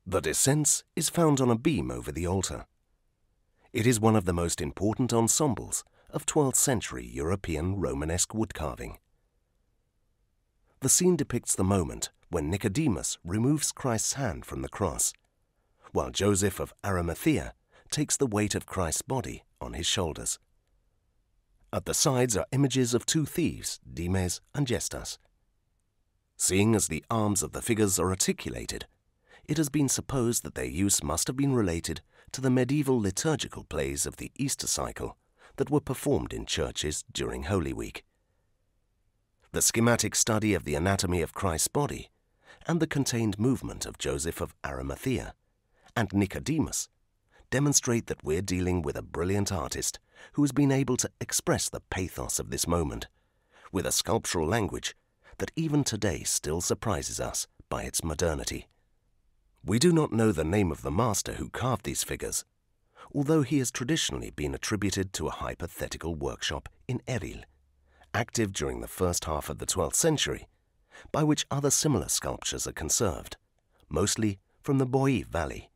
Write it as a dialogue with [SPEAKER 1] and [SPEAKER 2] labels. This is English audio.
[SPEAKER 1] The descents is found on a beam over the altar. It is one of the most important ensembles of 12th century European Romanesque woodcarving. The scene depicts the moment when Nicodemus removes Christ's hand from the cross, while Joseph of Arimathea takes the weight of Christ's body on his shoulders. At the sides are images of two thieves, Dimas and Gestas. Seeing as the arms of the figures are articulated, it has been supposed that their use must have been related to the medieval liturgical plays of the Easter cycle that were performed in churches during Holy Week. The schematic study of the anatomy of Christ's body and the contained movement of Joseph of Arimathea and Nicodemus demonstrate that we're dealing with a brilliant artist who has been able to express the pathos of this moment with a sculptural language that even today still surprises us by its modernity. We do not know the name of the master who carved these figures, although he has traditionally been attributed to a hypothetical workshop in Erill, active during the first half of the 12th century, by which other similar sculptures are conserved, mostly from the Boí Valley.